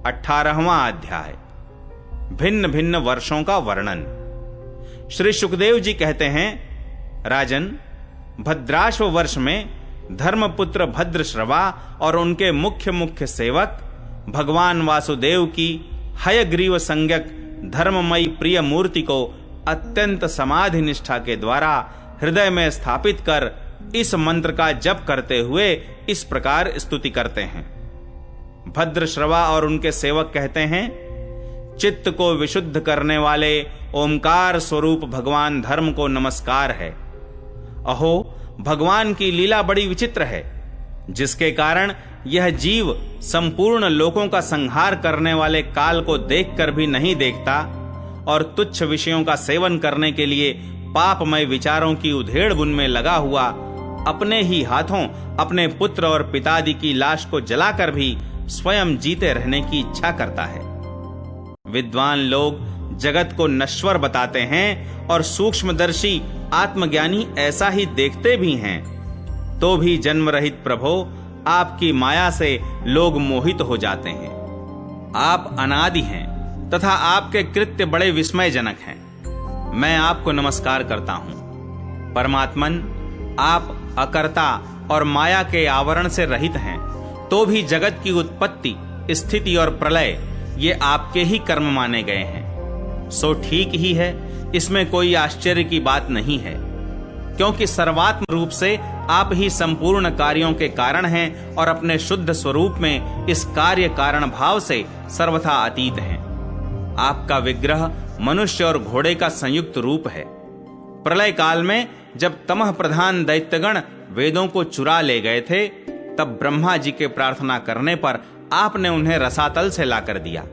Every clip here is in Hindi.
18वां अध्याय। भिन्न भिन्न वर्षों का वर्णन। श्री सुखदेव जी कहते हैं, राजन, भद्राश्व वर्ष में धर्मपुत्र भद्रश्रवा और उनके मुख्य सेवक भगवान वासुदेव की हयग्रीव संज्ञक धर्ममयी प्रिय मूर्ति को अत्यंत समाधि निष्ठा के द्वारा हृदय में स्थापित कर इस मंत्र का जप करते हुए इस प्रकार स्तुति करते हैं। भद्रश्रवा और उनके सेवक कहते हैं, चित्त को विशुद्ध करने वाले ओमकार स्वरूप भगवान धर्म को नमस्कार है। अहो, भगवान की लीला बड़ी विचित्र है, जिसके कारण यह जीव संपूर्ण लोकों का संहार करने वाले काल को देखकर भी नहीं देखता और तुच्छ विषयों का सेवन करने के लिए पापमय विचारों की उधेड़ बुन में लगा हुआ अपने ही हाथों अपने पुत्र और पितादि की लाश को जलाकर भी स्वयं जीते रहने की इच्छा करता है। विद्वान लोग जगत को नश्वर बताते हैं और सूक्ष्मदर्शी आत्मज्ञानी ऐसा ही देखते भी हैं, तो भी जन्म रहित प्रभो आपकी माया से लोग मोहित हो जाते हैं। आप अनादि हैं तथा आपके कृत्य बड़े विस्मयजनक हैं। मैं आपको नमस्कार करता हूं। परमात्मन, आप अकर्ता और माया के आवरण से रहित हैं, तो भी जगत की उत्पत्ति, स्थिति और प्रलय ये आपके ही कर्म माने गए हैं। सो ठीक ही है, इसमें कोई आश्चर्य की बात नहीं है, क्योंकि सर्वात्म रूप से आप ही संपूर्ण कार्यों के कारण हैं और अपने शुद्ध स्वरूप में इस कार्य कारण भाव से सर्वथा अतीत हैं। आपका विग्रह मनुष्य और घोड़े का संयुक्त रूप है। प्रलय काल में जब तमह प्रधान दैत्यगण वेदों को चुरा ले गए थे, तब ब्रह्मा जी के प्रार्थना करने पर आपने उन्हें रसातल से लाकर दिया।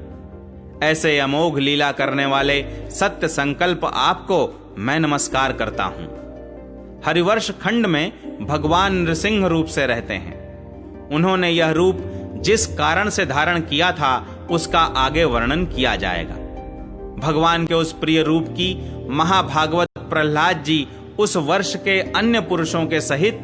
ऐसे अमोघ लीला करने वाले सत्य संकल्प आपको मैं नमस्कार करता हूं। हरिवर्ष खंड में भगवान नृसिंह रूप से रहते हैं। उन्होंने यह रूप जिस कारण से धारण किया था उसका आगे वर्णन किया जाएगा। भगवान के उस प्रिय रूप की महाभागवत प्रहलाद जी उस वर्ष के अन्य पुरुषों के सहित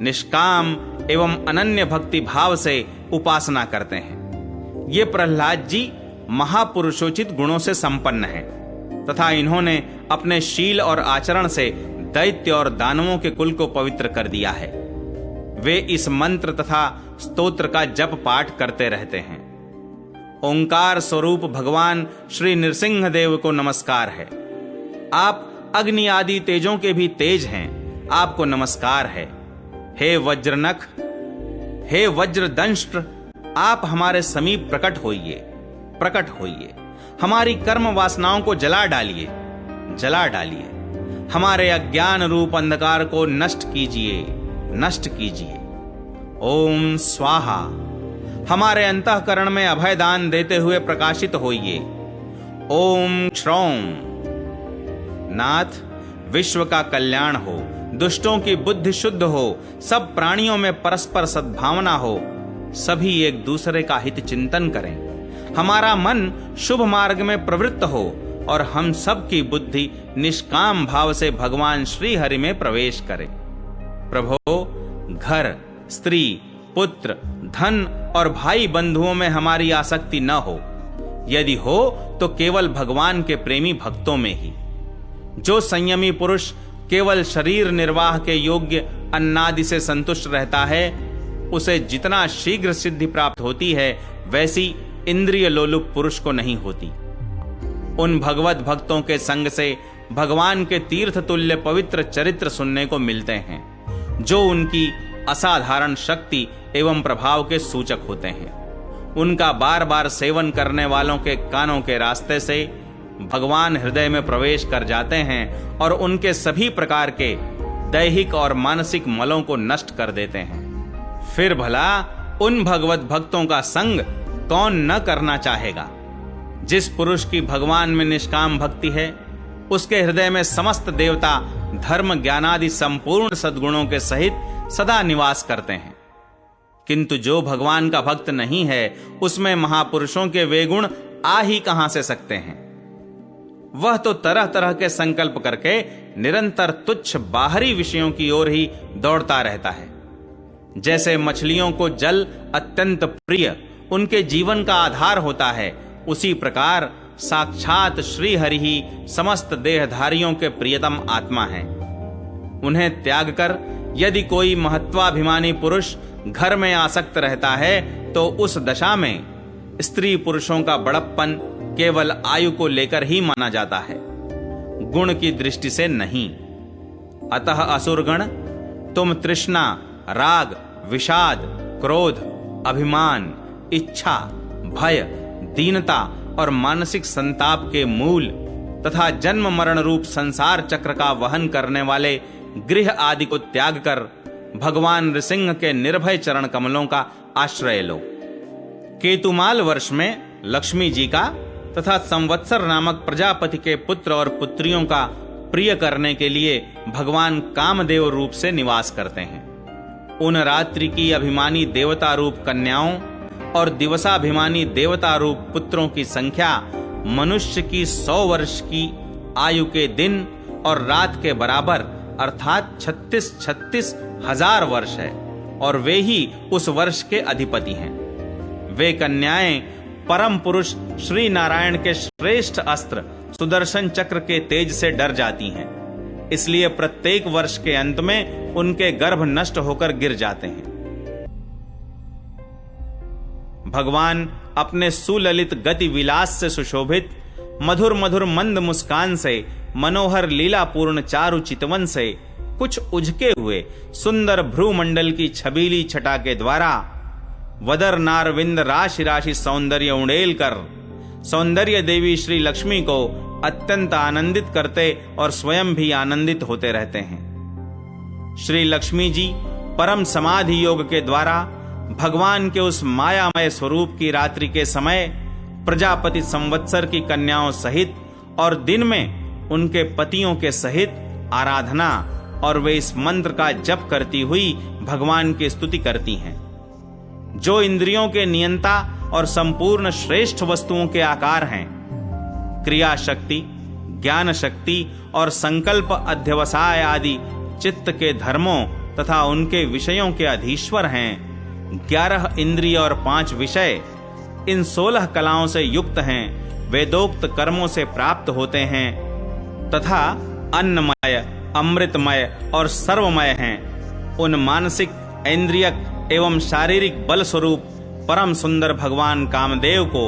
निष्काम एवं अनन्य भक्ति भाव से उपासना करते हैं। ये प्रहलाद जी महापुरुषोचित गुणों से संपन्न हैं तथा इन्होंने अपने शील और आचरण से दैत्य और दानवों के कुल को पवित्र कर दिया है। वे इस मंत्र तथा स्तोत्र का जप पाठ करते रहते हैं। ओंकार स्वरूप भगवान श्री नृसिंह देव को नमस्कार है। आप अग्नि आदि तेजों के भी तेज हैं, आपको नमस्कार है। हे वज्रनख, हे वज्रदंष्ट्र, आप हमारे समीप प्रकट होइए, हमारी कर्म वासनाओं को जला डालिए, हमारे अज्ञान रूप अंधकार को नष्ट कीजिए। ओम स्वाहा, हमारे अंतःकरण में अभय दान देते हुए प्रकाशित होइए। ओम क्षौम, नाथ, विश्व का कल्याण हो, दुष्टों की बुद्धि शुद्ध हो, सब प्राणियों में परस्पर सद्भावना हो, सभी एक दूसरे का हित चिंतन करें, हमारा मन शुभ मार्ग में प्रवृत्त हो और हम सब की बुद्धि निष्काम भाव से भगवान श्री हरि में प्रवेश करे। प्रभो, घर, स्त्री, पुत्र, धन और भाई बंधुओं में हमारी आसक्ति न हो। यदि हो तो केवल भगवान के प्रेमी भक्तों में ही। जो संयमी पुरुष केवल शरीर निर्वाह के योग्य अन्नादि से संतुष्ट रहता है, उसे जितना शीघ्र सिद्धि प्राप्त होती है, वैसी इंद्रिय लोलुप पुरुष को नहीं होती। उन भगवत भक्तों के संग से भगवान के तीर्थ तुल्य पवित्र चरित्र सुनने को मिलते हैं, जो उनकी असाधारण शक्ति एवं प्रभाव के सूचक होते हैं। उनका बार बार सेवन करने वालों के कानों के रास्ते से भगवान हृदय में प्रवेश कर जाते हैं और उनके सभी प्रकार के दैहिक और मानसिक मलों को नष्ट कर देते हैं। फिर भला उन भगवत भक्तों का संग कौन न करना चाहेगा। जिस पुरुष की भगवान में निष्काम भक्ति है, उसके हृदय में समस्त देवता धर्म ज्ञानादि संपूर्ण सद्गुणों के सहित सदा निवास करते हैं। किंतु जो भगवान का भक्त नहीं है, उसमें महापुरुषों के वे गुण आ ही कहां से सकते हैं। वह तो तरह तरह के संकल्प करके निरंतर तुच्छ बाहरी विषयों की ओर ही दौड़ता रहता है। जैसे मछलियों को जल अत्यंत प्रिय उनके जीवन का आधार होता है, उसी प्रकार साक्षात श्री हरि ही समस्त देहधारियों के प्रियतम आत्मा हैं। उन्हें त्याग कर यदि कोई महत्वाभिमानी पुरुष घर में आसक्त रहता है तो उस दशा में स्त्री पुरुषों का बड़प्पन केवल आयु को लेकर ही माना जाता है, गुण की दृष्टि से नहीं। अतः असुरगण, तुम तृष्णा, राग, विषाद, क्रोध, अभिमान, इच्छा, भय, दीनता और मानसिक संताप के मूल तथा जन्म मरण रूप संसार चक्र का वहन करने वाले गृह आदि को त्याग कर भगवान नृसिंह के निर्भय चरण कमलों का आश्रय लो। केतुमाल वर्ष में लक्ष्मी जी का तथा संवत्सर नामक प्रजापति के पुत्र और पुत्रियों का प्रिय करने के लिए भगवान कामदेव रूप से निवास करते हैं। उन रात्रि की अभिमानी देवता रूप कन्याओं और दिवसाभिमानी देवता रूप पुत्रों की संख्या मनुष्य की 100 वर्ष की आयु के दिन और रात के बराबर अर्थात 36 हजार वर्ष है, और वे ही उस वर्ष के अधिपति हैं। वे कन्याएं परम पुरुष श्री नारायण के श्रेष्ठ अस्त्र सुदर्शन चक्र के तेज से डर जाती हैं, इसलिए प्रत्येक वर्ष के अंत में उनके गर्भ नष्ट होकर गिर जाते हैं। भगवान अपने सुललित गति विलास से सुशोभित मधुर मधुर मंद मुस्कान से, मनोहर लीलापूर्ण चारु चितवन से, कुछ उझके हुए सुंदर भ्रूमंडल की छबीली छटा के द्वारा वदर नारविंद राशि राशि सौंदर्य उड़ेल कर सौंदर्य देवी श्री लक्ष्मी को अत्यंत आनंदित करते और स्वयं भी आनंदित होते रहते हैं। श्री लक्ष्मी जी परम समाधि योग के द्वारा भगवान के उस मायामय स्वरूप की रात्रि के समय प्रजापति संवत्सर की कन्याओं सहित और दिन में उनके पतियों के सहित आराधना और वे इस मंत्र का जप करती हुई भगवान की स्तुति करती हैं। जो इंद्रियों के नियंता और संपूर्ण श्रेष्ठ वस्तुओं के आकार हैं, क्रिया शक्ति, ज्ञान शक्ति और संकल्प अध्यवसाय आदि चित्त के धर्मों तथा उनके विषयों के अधीश्वर हैं, 11 इंद्रिय और 5 विषय इन 16 कलाओं से युक्त हैं, वेदोक्त कर्मों से प्राप्त होते हैं तथा अन्नमय, अमृतमय और सर्वमय हैं। उन मानसिक, इंद्रियक एवं शारीरिक बल स्वरूप परम सुंदर भगवान कामदेव को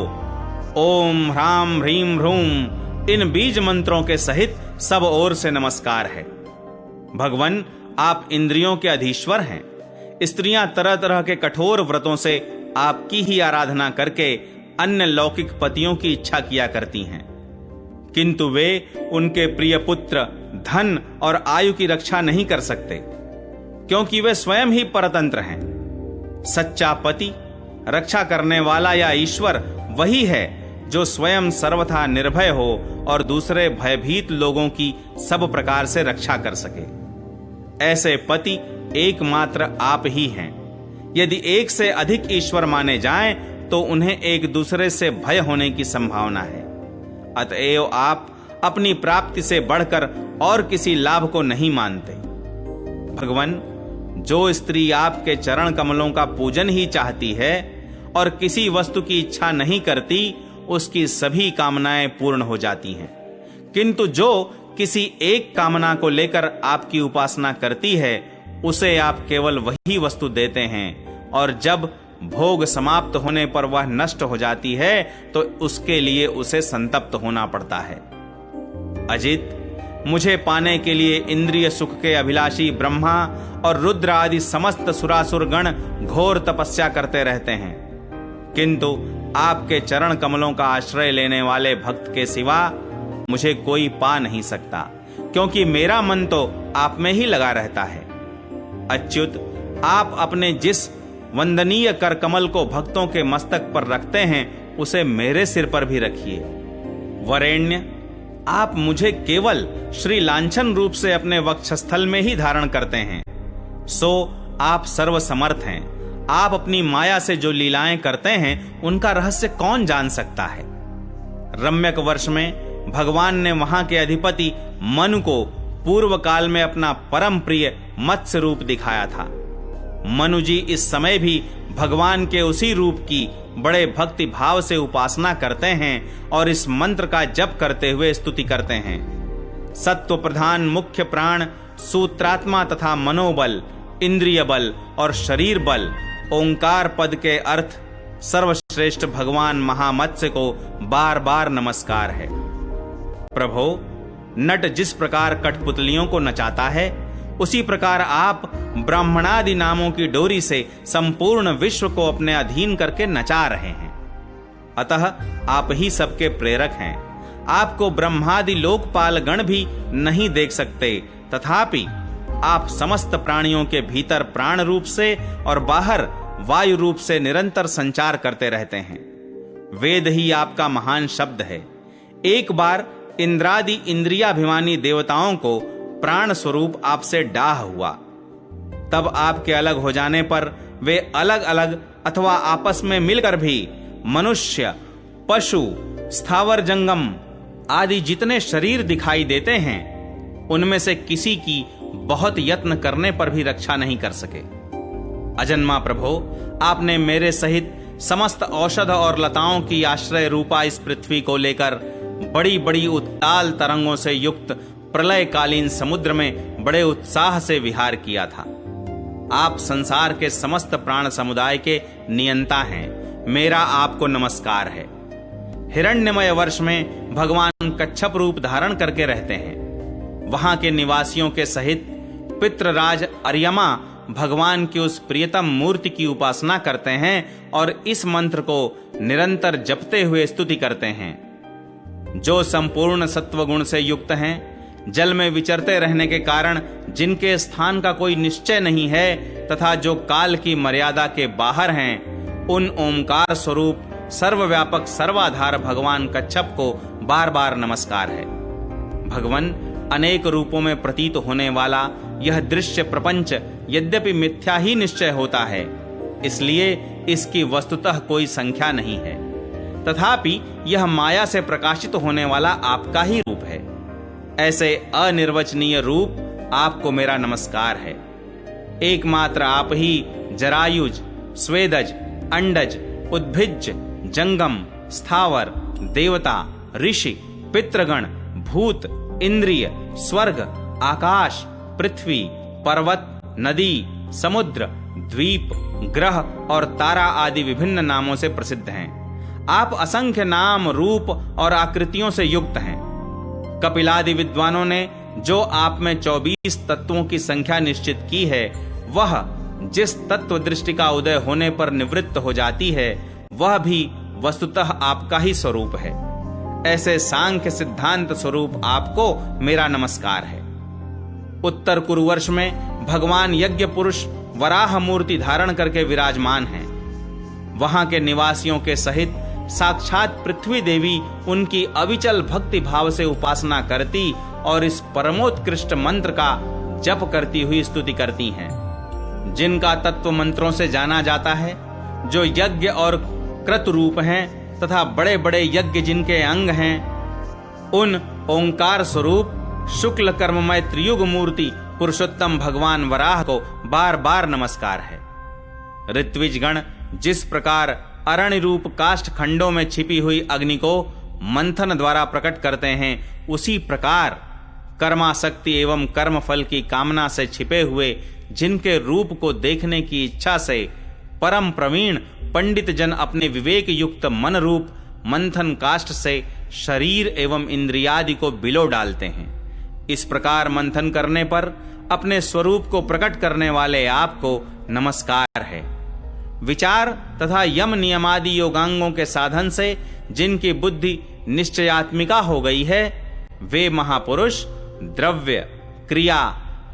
ओम ह्राम ह्रीम ह्रूम इन बीज मंत्रों के सहित सब ओर से नमस्कार है। भगवान, आप इंद्रियों के अधीश्वर हैं। स्त्रियां तरह तरह के कठोर व्रतों से आपकी ही आराधना करके अन्य लौकिक पतियों की इच्छा किया करती हैं, किंतु वे उनके प्रिय पुत्र, धन और आयु की रक्षा नहीं कर सकते, क्योंकि वे स्वयं ही परतंत्र हैं। सच्चा पति, रक्षा करने वाला या ईश्वर वही है जो स्वयं सर्वथा निर्भय हो और दूसरे भयभीत लोगों की सब प्रकार से रक्षा कर सके। ऐसे पति एकमात्र आप ही हैं। यदि एक से अधिक ईश्वर माने जाएं तो उन्हें एक दूसरे से भय होने की संभावना है। अतएव आप अपनी प्राप्ति से बढ़कर और किसी लाभ को नहीं मानते। भगवान, जो स्त्री आपके चरण कमलों का पूजन ही चाहती है और किसी वस्तु की इच्छा नहीं करती, उसकी सभी कामनाएं पूर्ण हो जाती हैं, किंतु जो किसी एक कामना को लेकर आपकी उपासना करती है, उसे आप केवल वही वस्तु देते हैं, और जब भोग समाप्त होने पर वह नष्ट हो जाती है तो उसके लिए उसे संतप्त होना पड़ता है। अजित, मुझे पाने के लिए इंद्रिय सुख के अभिलाषी ब्रह्मा और रुद्र आदि समस्त सुरासुर गण घोर तपस्या करते रहते हैं, किंतु आपके चरण कमलों का आश्रय लेने वाले भक्त के सिवा मुझे कोई पा नहीं सकता, क्योंकि मेरा मन तो आप में ही लगा रहता है। अच्युत, आप अपने जिस वंदनीय कर कमल को भक्तों के मस्तक पर रखते हैं, उसे मेरे सिर पर भी रखिए। वरेण्य, आप मुझे केवल श्री लांछन रूप से अपने वक्षस्थल में ही धारण करते हैं, सो आप सर्वसमर्थ हैं। आप अपनी माया से जो लीलाएं करते हैं, उनका रहस्य कौन जान सकता है। रम्यक वर्ष में भगवान ने वहां के अधिपति मनु को पूर्व काल में अपना परम प्रिय मत्स्य रूप दिखाया था। मनु जी इस समय भी भगवान के उसी रूप की बड़े भक्ति भाव से उपासना करते हैं और इस मंत्र का जप करते हुए स्तुति करते हैं। सत्व प्रधान मुख्य प्राण, सूत्रात्मा तथा मनोबल, इंद्रिय बल और शरीर बल, ओंकार पद के अर्थ सर्वश्रेष्ठ भगवान महामत्स्य को बार बार नमस्कार है। प्रभो, नट जिस प्रकार कठपुतलियों को नचाता है, उसी प्रकार आप ब्राह्मणादि नामों की डोरी से संपूर्ण विश्व को अपने अधीन करके नचा रहे हैं। अतः आप ही सबके प्रेरक हैं। आपको ब्रह्मादि लोकपाल गण भी नहीं देख सकते, तथापि आप समस्त प्राणियों के भीतर प्राण रूप से और बाहर वायु रूप से निरंतर संचार करते रहते हैं। वेद ही आपका महान शब्द है। एक बार इंद्रादि इंद्रियाभिमानी देवताओं को प्राण स्वरूप आपसे डाह हुआ, तब आपके अलग हो जाने पर वे अलग अलग अथवा आपस में मिलकर भी मनुष्य, पशु, स्थावर जंगम आदि जितने शरीर दिखाई देते हैं, उनमें से किसी की बहुत यत्न करने पर भी रक्षा नहीं कर सके। अजन्मा प्रभो, आपने मेरे सहित समस्त औषध और लताओं की आश्रय रूपा इस पृथ्वी को लेकर बड़ी बड़ी उत्ताल तरंगों से युक्त प्रलयकालीन समुद्र में बड़े उत्साह से विहार किया था। आप संसार के समस्त प्राण समुदाय के नियंता हैं। मेरा आपको नमस्कार है। हिरण्यमय वर्ष में भगवान कच्छप रूप धारण करके रहते हैं। वहां के निवासियों के सहित पितृराज अर्यमा भगवान की उस प्रियतम मूर्ति की उपासना करते हैं और इस मंत्र को निरंतर जपते हुए स्तुति करते हैं। जो संपूर्ण सत्व गुण से युक्त हैं, जल में विचरते रहने के कारण जिनके स्थान का कोई निश्चय नहीं है तथा जो काल की मर्यादा के बाहर हैं, उन ओंकार स्वरूप सर्वव्यापक सर्वाधार भगवान कच्छप को बार बार नमस्कार है। भगवान अनेक रूपों में प्रतीत होने वाला यह दृश्य प्रपंच यद्यपि मिथ्या ही निश्चय होता है, इसलिए इसकी वस्तुतः कोई संख्या नहीं है, तथापि यह माया से प्रकाशित होने वाला आपका ही रूप है। ऐसे अनिर्वचनीय रूप आपको मेरा नमस्कार है। एकमात्र आप ही जरायुज, स्वेदज, अंडज, उद्भिज, जंगम, स्थावर, देवता, ऋषि, पितृगण, भूत, इंद्रिय, स्वर्ग, आकाश, पृथ्वी, पर्वत, नदी, समुद्र, द्वीप, ग्रह और तारा आदि विभिन्न नामों से प्रसिद्ध हैं। आप असंख्य नाम, रूप और आकृतियों से युक्त हैं। कपिलादि विद्वानों ने जो आप में 24 तत्वों की संख्या निश्चित की है, वह जिस तत्व दृष्टि का उदय होने पर निवृत्त हो जाती है, वह भी वस्तुतः आपका ही स्वरूप है। ऐसे सांख्य सिद्धांत स्वरूप आपको मेरा नमस्कार है। उत्तर कुरुवर्ष में भगवान यज्ञ पुरुष वराह मूर्ति धारण करके विराजमान हैं। वहां के निवासियों के सहित साक्षात पृथ्वी देवी उनकी अविचल भक्ति भाव से उपासना करती और इस परमोत्कृष्ट मंत्र का जप करती हुई स्तुति करती हैं, जिनका तत्व मंत्रों से जाना जाता है, जो यज्ञ और क्रतु रूप हैं तथा बड़े बड़े यज्ञ जिनके अंग हैं, उन ओंकार स्वरूप शुक्ल कर्ममय त्रियुग मूर्ति पुरुषोत्तम भगवान वराह को बार बार नमस्कार है। ऋत्विज गण जिस प्रकार अरण्य रूप काष्ठ खंडों में छिपी हुई अग्नि को मंथन द्वारा प्रकट करते हैं, उसी प्रकार कर्मासक्ति एवं कर्म फल की कामना से छिपे हुए जिनके रूप को देखने की इच्छा से परम प्रवीण पंडित जन अपने विवेक युक्त मन रूप मंथन काष्ठ से शरीर एवं इंद्रियादि को बिलो डालते हैं। इस प्रकार मंथन करने पर अपने स्वरूप को प्रकट करने वाले आपको नमस्कार है। विचार तथा यम नियमादि योगांगों के साधन से जिनकी बुद्धि निश्चयात्मिका हो गई है, वे महापुरुष द्रव्य, क्रिया,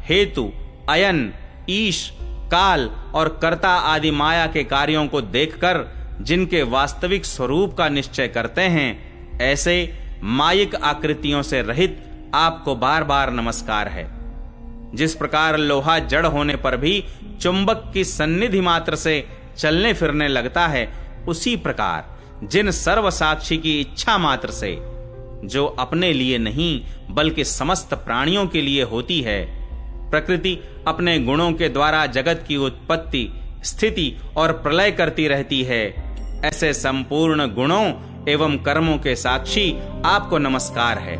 हेतु, अयन, ईश, काल और कर्ता आदि माया के कार्यों को देखकर जिनके वास्तविक स्वरूप का निश्चय करते हैं, ऐसे मायिक आकृतियों से रहित आपको बार बार नमस्कार है। जिस प्रकार लोहा जड़ होने पर भी चुंबक की सन्निधि मात्र से चलने फिरने लगता है, उसी प्रकार जिन सर्वसाक्षी की इच्छा मात्र से, जो अपने लिए नहीं बल्कि समस्त प्राणियों के लिए होती है, प्रकृति अपने गुणों के द्वारा जगत की उत्पत्ति स्थिति और प्रलय करती रहती है, ऐसे संपूर्ण गुणों एवं कर्मों के साक्षी आपको नमस्कार है।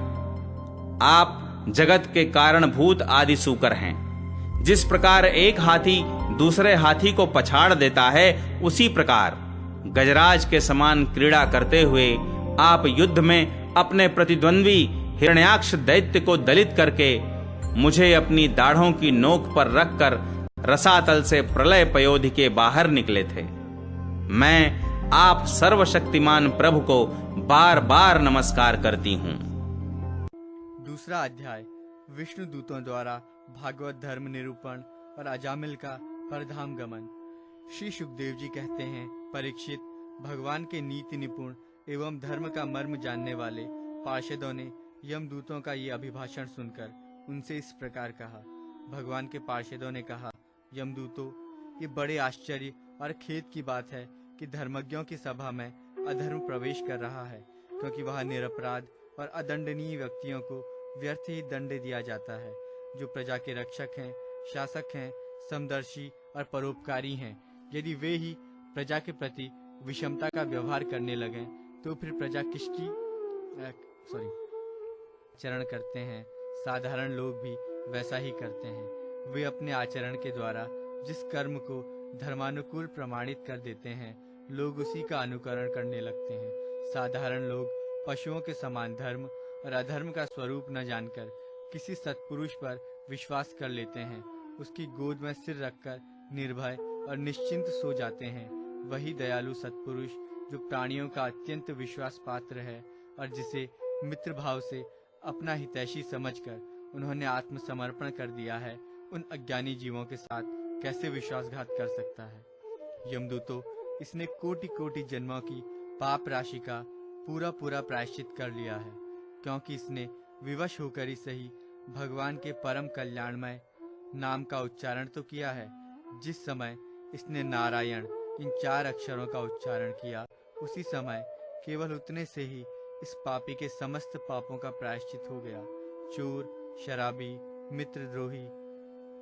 आप जगत के कारणभूत आदि सूकर हैं। जिस प्रकार एक हाथी दूसरे हाथी को पछाड़ देता है, उसी प्रकार गजराज के समान क्रीड़ा करते हुए आप युद्ध में अपने प्रतिद्वंद्वी हिरण्याक्ष दैत्य को दलित करके मुझे अपनी दाढ़ों की नोक पर रखकर रसातल से प्रलय पयोधि के बाहर निकले थे। मैं आप सर्वशक्तिमान प्रभु को बार बार नमस्कार करती हूँ। दूसरा अध्याय विष्णु दूतों द्वारा भागवत धर्म निरूपण और अजामिल का परधाम गमन। श्री सुखदेव जी कहते हैं, परीक्षित, भगवान के नीति निपुण एवं धर्म का मर्म जानने वाले पार्षदों ने यमदूतों का ये अभिभाषण सुनकर उनसे इस प्रकार कहा। भगवान के पार्षदों ने कहा, यमदूतों, ये बड़े आश्चर्य और खेद की बात है कि धर्मज्ञों की सभा में अधर्म प्रवेश कर रहा है, क्योंकि वहां निरपराध और अदंडनीय व्यक्तियों को व्यर्थ ही दंड दिया जाता है। जो प्रजा के रक्षक हैं, शासक हैं, समदर्शी और परोपकारी हैं, यदि वे ही प्रजा के प्रति विषमता का व्यवहार करने लगें तो फिर प्रजा किसकी आचरण करते हैं। साधारण लोग भी वैसा ही करते हैं। वे अपने आचरण के द्वारा जिस कर्म को धर्मानुकूल प्रमाणित कर देते हैं, लोग उसी का अनुकरण करने लगते हैं। साधारण लोग पशुओं के समान धर्म और अधर्म का स्वरूप न जानकर किसी सत्पुरुष पर विश्वास कर लेते हैं। उसकी गोद में सिर रखकर निर्भय और निश्चिंत सो जाते हैं। वही दयालु सत्पुरुष जो प्राणियों का अत्यंत विश्वास पात्र है और जिसे मित्र भाव से अपना हितैषी समझकर उन्होंने आत्मसमर्पण कर दिया है, उन अज्ञानी जीवों के साथ कैसे विश्वासघात कर सकता है। यमदूतों, इसने कोटि कोटि जन्मों की पाप राशि का पूरा पूरा प्रायश्चित कर लिया है, क्योंकि इसने विवश होकर ही सही भगवान के परम कल्याणमय नाम का उच्चारण तो किया है। जिस समय इसने नारायण इन 4 अक्षरों का उच्चारण किया, उसी समय केवल उतने से ही इस पापी के समस्त पापों का प्रायश्चित हो गया। चोर, शराबी, मित्रद्रोही,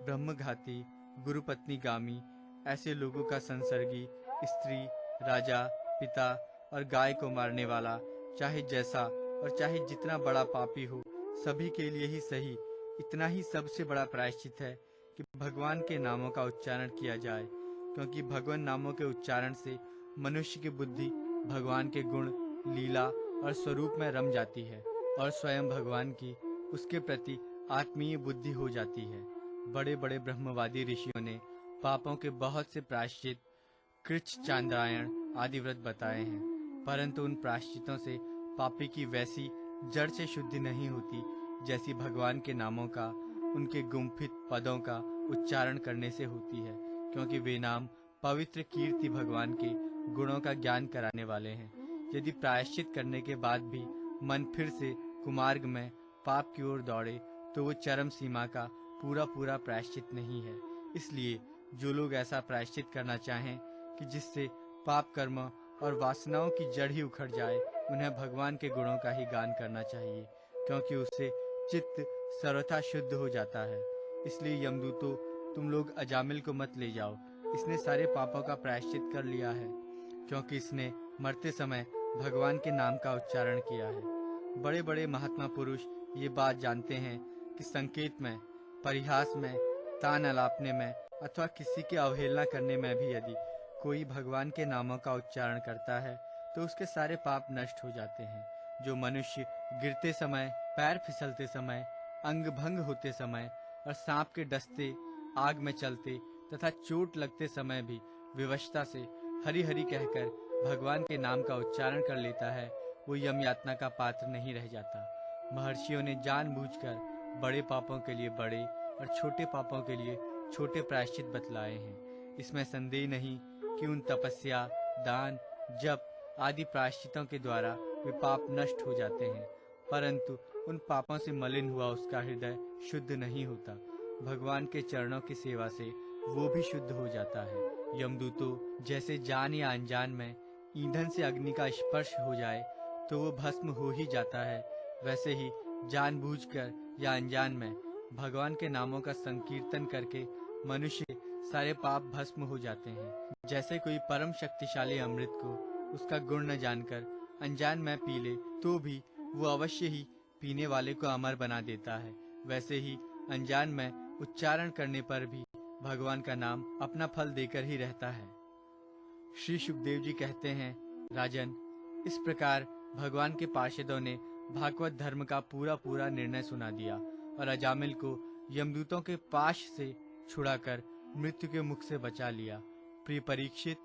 ब्रह्मघाती, गुरुपत्नीगामी, ऐसे लोगों का संसर्गी, स्त्री, राजा, पिता और गाय को मारने वाला, चाहे जैसा और चाहे जितना बड़ा पापी हो, सभी के लिए ही सही इतना ही सबसे बड़ा प्रायश्चित है कि भगवान के नामों का उच्चारण किया जाए, क्योंकि भगवान नामों के उच्चारण से मनुष्य की बुद्धि भगवान के गुण, लीला और स्वरूप में रम जाती है और स्वयं भगवान की उसके प्रति आत्मीय बुद्धि हो जाती है। बड़े बड़े ब्रह्मवादी ऋषियों ने पापों के बहुत से प्रायश्चित, कृच्छ, चांद्रायण आदि व्रत बताए हैं, परंतु उन प्रायश्चितों से पापी की वैसी जड़ से शुद्धि नहीं होती जैसी भगवान के नामों का, उनके गुम्फित पदों का उच्चारण करने से होती है, क्योंकि वे नाम पवित्र कीर्ति भगवान के गुणों का ज्ञान कराने वाले हैं। यदि प्रायश्चित करने के बाद भी मन फिर से कुमार्ग में पाप की ओर दौड़े तो वो चरम सीमा का पूरा पूरा प्रायश्चित नहीं है। इसलिए जो लोग ऐसा प्रायश्चित करना चाहें कि जिससे पाप कर्म और वासनाओं की जड़ ही उखड़ जाए, उन्हें भगवान के गुणों का ही गान करना चाहिए, क्योंकि उससे चित्त सर्वथा शुद्ध हो जाता है। इसलिए यमदूतों, तुम लोग अजामिल को मत ले जाओ, इसने सारे पापों का प्रायश्चित कर लिया है, क्योंकि इसने मरते समय भगवान के नाम का उच्चारण किया है। बड़े बड़े महात्मा पुरुष ये बात जानते हैं कि संकेत में, परिहास में, तान अलापने में अथवा किसी की अवहेलना करने में भी यदि कोई भगवान के नामों का उच्चारण करता है तो उसके सारे पाप नष्ट हो जाते हैं। जो मनुष्य गिरते समय, पैर फिसलते समय, अंग भंग होते समय और सांप के डसते, आग में चलते तथा चोट लगते समय भी विवशता से हरि हरि कहकर भगवान के नाम का उच्चारण कर लेता है, वो यम यातना का पात्र नहीं रह जाता। महर्षियों ने जानबूझकर बड़े पापों के लिए बड़े और छोटे पापों के लिए छोटे प्रायश्चित बतलाए हैं। इसमें संदेह नहीं कि उन तपस्या, दान, जप आदि प्रायश्चितों के द्वारा वे पाप नष्ट हो जाते हैं, परंतु उन पापों से मलिन हुआ उसका हृदय शुद्ध नहीं होता। भगवान के चरणों की सेवा से वो भी शुद्ध हो जाता है। यमदूतों, जैसे जान या अनजान में ईंधन से अग्नि का स्पर्श हो जाए तो वो भस्म हो ही जाता है, वैसे ही जानबूझकर या अनजान में भगवान के नामों का संकीर्तन करके मनुष्य सारे पाप भस्म हो जाते हैं। जैसे कोई परम शक्तिशाली अमृत को उसका गुण न जानकर अनजान में पी ले तो भी वो अवश्य ही पीने वाले को अमर बना देता है, वैसे ही अनजान में उच्चारण करने पर भी भगवान का नाम अपना फल देकर ही रहता है। श्री सुखदेव जी कहते हैं, राजन, इस प्रकार भगवान के पार्षदों ने भागवत धर्म का पूरा निर्णय सुना दिया और अजामिल को यमदूतों के पाश से छुड़ाकर मृत्यु के मुख से बचा लिया। प्रिय परीक्षित,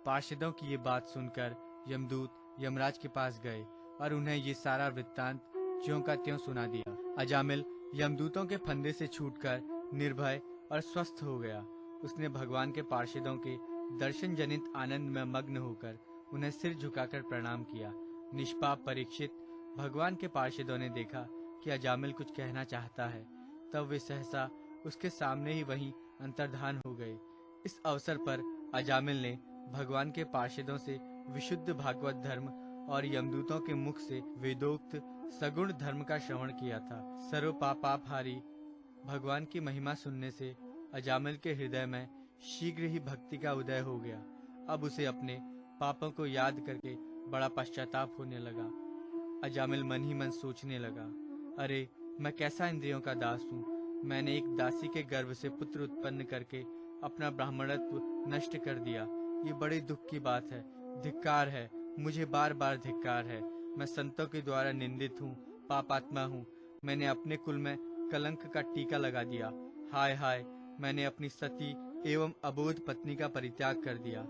पार्षदों की ये बात सुनकर यमदूत यमराज के पास गए और उन्हें ये सारा वृत्तांत ज्यों का त्यों सुना दिया। अजामिल यमदूतों के फंदे से छूटकर निर्भय और स्वस्थ हो गया। उसने भगवान के पार्षदों के दर्शन जनित आनंद में मग्न होकर उन्हें सिर झुकाकर प्रणाम किया। निष्पाप परीक्षित, भगवान के पार्षदों ने देखा कि अजामिल कुछ कहना चाहता है, तब वे सहसा उसके सामने ही वहीं अंतर्धान हो गए। इस अवसर पर अजामिल ने भगवान के पार्षदों से विशुद्ध भागवत धर्म और यमदूतों के मुख से वेदोक्त सगुण धर्म का श्रवण किया था। सर्व पापापहारी भगवान की महिमा सुनने से अजामिल के हृदय में शीघ्र ही भक्ति का उदय हो गया। अब उसे अपने पापों को याद करके बड़ा पश्चाताप होने लगा। अजामिल मन ही मन सोचने लगा, अरे मैं कैसा इंद्रियों का दास हूँ। मैंने एक दासी के गर्भ से पुत्र उत्पन्न करके अपना ब्राह्मणत्व नष्ट कर दिया। ये बड़े दुख की बात है। धिक्कार है, मुझे बार बार धिक्कार है। मैं संतों के द्वारा निंदित हूँ, पापात्मा हूँ। मैंने अपने कुल में कलंक का टीका लगा दिया। हाय हाय, मैंने अपनी सती एवं अबोध पत्नी का परित्याग कर दिया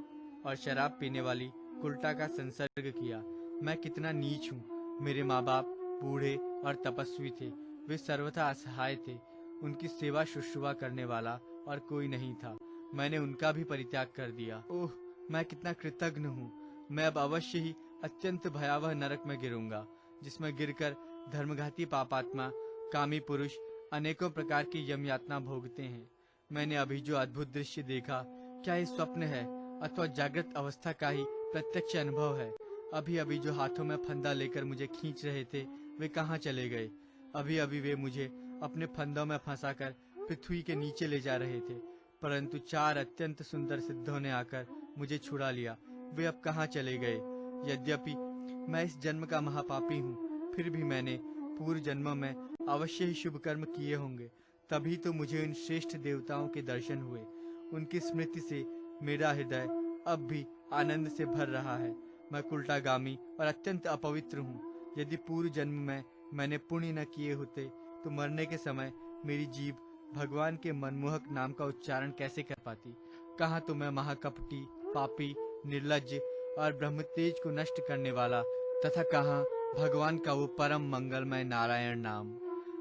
और शराब पीने वाली कुलटा का संसर्ग किया। मैं कितना नीच हूँ। मेरे माँ बाप बूढ़े और तपस्वी थे, वे सर्वथा असहाय थे। उनकी सेवा शुश्रूषा करने वाला और कोई नहीं था। मैंने उनका भी परित्याग कर दिया। ओह, मैं कितना कृतज्ञ हूँ। मैं अब अवश्य ही अत्यंत भयावह नरक में गिरूंगा, जिसमें गिरकर धर्मघाती पापात्मा कामी पुरुष अनेकों प्रकार की यम यातना भोगते हैं। मैंने अभी जो अद्भुत दृश्य देखा, क्या ये स्वप्न है अथवा जागृत अवस्था का ही प्रत्यक्ष अनुभव है? अभी अभी जो हाथों में फंदा लेकर मुझे खींच रहे थे, वे कहाँ चले गए? अभी अभी वे मुझे अपने फंदों में फंसाकर पृथ्वी के नीचे ले जा रहे थे, परंतु 4 अत्यंत सुंदर सिद्धों ने आकर मुझे छुड़ा लिया। वे अब कहाँ चले गए? यद्यपि मैं इस जन्म का महापापी हूँ, फिर भी मैंने पूर्व जन्मों में अवश्य ही शुभ कर्म किए होंगे, तभी तो मुझे इन श्रेष्ठ देवताओं के दर्शन हुए। उनकी स्मृति से मेरा हृदय अब भी आनंद से भर रहा है। मैं कुलटागामी और अत्यंत अपवित्र हूँ। यदि पूर्व जन्म में मैंने पुण्य न किए होते तो मरने के समय मेरी जीभ भगवान के मनमोहक नाम का उच्चारण कैसे कर पाती? कहाँ तो मैं महाकपटी, पापी, निर्लज्ज और ब्रह्मतेज को नष्ट करने वाला, तथा कहाँ भगवान का वो परम मंगलमय नारायण नाम।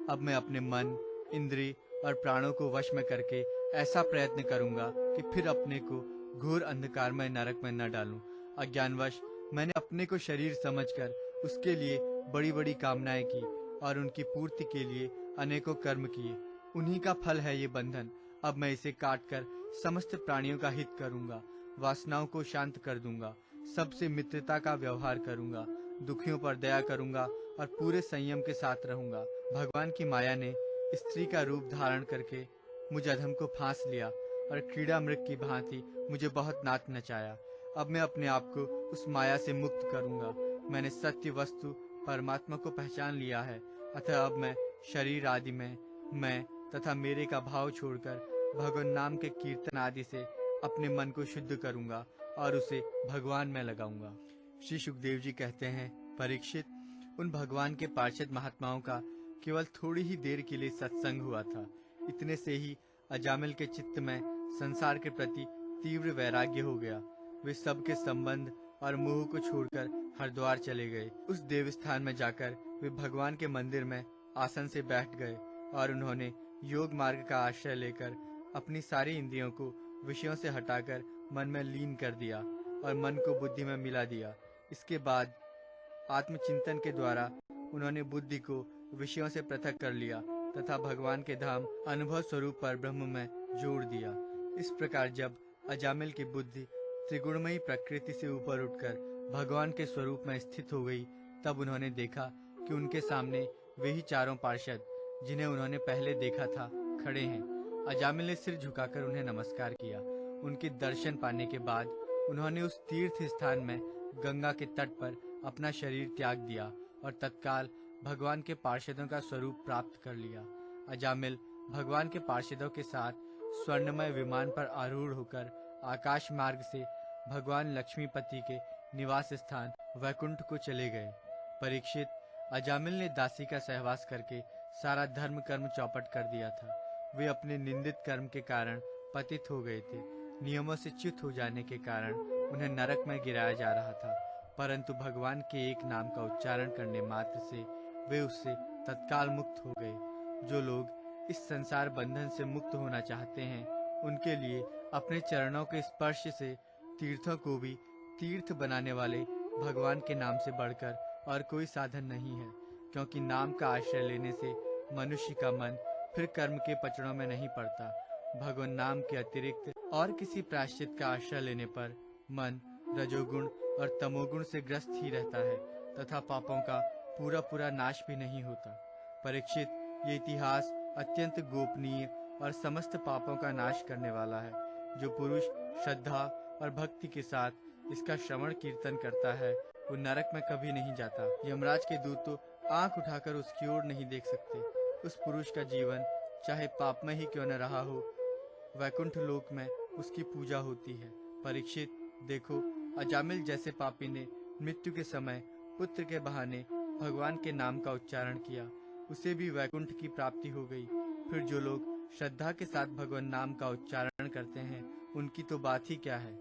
अब मैं अपने मन, इंद्रिय और प्राणों को वश में करके ऐसा प्रयत्न करूंगा कि फिर अपने को घोर अंधकारमय नरक में न डालूं। अज्ञानवश मैंने अपने को शरीर समझकर उसके लिए बड़ी बड़ी कामनाएं की और उनकी पूर्ति के लिए अनेकों कर्म किए। उन्हीं का फल है ये बंधन। अब मैं इसे काटकर समस्त प्राणियों का हित करूंगा, वासनाओं को शांत कर दूंगा, सबसे मित्रता का व्यवहार करूंगा, दुखियों पर दया करूंगा और पूरे संयम के साथ रहूंगा। भगवान की माया ने स्त्री का रूप धारण करके मुझ अधम को फांस लिया और क्रीड़ा मृग की भांति मुझे बहुत नाच नचाया। अब मैं अपने आप को उस माया से मुक्त करूंगा। मैंने सत्य वस्तु परमात्मा को पहचान लिया है, अतः अब मैं शरीर आदि में मैं तथा मेरे का भाव छोड़कर भगवान नाम के कीर्तन आदि से अपने मन को शुद्ध करूंगा और उसे भगवान में लगाऊंगा। श्री सुखदेव जी कहते हैं, परीक्षित, उन भगवान के पार्षद महात्माओं का केवल थोड़ी ही देर के लिए सत्संग हुआ था। इतने से ही अजामिल के चित्त में संसार के प्रति तीव्र वैराग्य हो गया। वे सबके संबंध और मोह को छोड़कर हरिद्वार चले गए। उस देवस्थान में जाकर वे भगवान के मंदिर में आसन से बैठ गए और उन्होंने योग मार्ग का आश्रय लेकर अपनी सारी इंद्रियों को विषयों से हटाकर मन में लीन कर दिया और मन को बुद्धि में मिला दिया। इसके बाद आत्मचिंतन के द्वारा उन्होंने बुद्धि को विषयों से पृथक कर लिया तथा भगवान के धाम अनुभव स्वरूप पर ब्रह्म में जोड़ दिया। इस प्रकार जब अजामिल की बुद्धि त्रिगुणमयी प्रकृति से ऊपर उठकर भगवान के स्वरूप में स्थित हो गई, तब उन्होंने देखा कि उनके सामने वे ही चारों पार्षद जिन्हें उन्होंने पहले देखा था खड़े हैं। अजामिल ने सिर झुकाकर उन्हें नमस्कार किया। उनके दर्शन पाने के बाद उन्होंने उस तीर्थ स्थान में गंगा के तट पर अपना शरीर त्याग दिया और तत्काल भगवान के पार्षदों का स्वरूप प्राप्त कर लिया। अजामिल भगवान के पार्षदों के साथ स्वर्णमय विमान पर आरूढ़ होकर आकाश मार्ग से भगवान लक्ष्मीपति के निवास स्थान वैकुंठ को चले गए। परीक्षित, अजामिल ने दासी का सहवास करके सारा धर्म कर्म चौपट कर दिया था। वे अपने निंदित कर्म के कारण पतित हो गए थे। नियमों से च्युत हो जाने के कारण उन्हें नरक में गिराया जा रहा था, परंतु भगवान के एक नाम का उच्चारण करने मात्र से वे उससे तत्काल मुक्त हो गए। जो लोग इस संसार बंधन से मुक्त होना चाहते हैं, उनके लिए अपने चरणों के स्पर्श से तीर्थों को भी तीर्थ बनाने वाले भगवान के नाम से बढ़कर और कोई साधन नहीं है, क्योंकि नाम का आश्रय लेने से मनुष्य का मन फिर कर्म के पचड़ों में नहीं पड़ता। भगवान नाम के अतिरिक्त और किसी प्रायश्चित का आश्रय लेने पर मन रजोगुण और तमोगुण से ग्रस्त ही रहता है तथा पापों का पूरा नाश भी नहीं होता। परीक्षित, ये इतिहास अत्यंत गोपनीय और समस्त पापों का नाश करने वाला है। जो पुरुष श्रद्धा और भक्ति के साथ इसका श्रवण कीर्तन करता है, वो नरक में कभी नहीं जाता। यमराज के दूत तो आंख उठाकर उसकी ओर नहीं देख सकते। उस पुरुष का जीवन चाहे पाप में ही क्यों न रहा हो, वैकुंठ लोक में उसकी पूजा होती है। परीक्षित, देखो, अजामिल जैसे पापी ने मृत्यु के समय पुत्र के बहाने भगवान के नाम का उच्चारण किया, उसे भी वैकुंठ की प्राप्ति हो गई। फिर जो लोग श्रद्धा के साथ भगवान नाम का उच्चारण करते हैं, उनकी तो बात ही क्या है।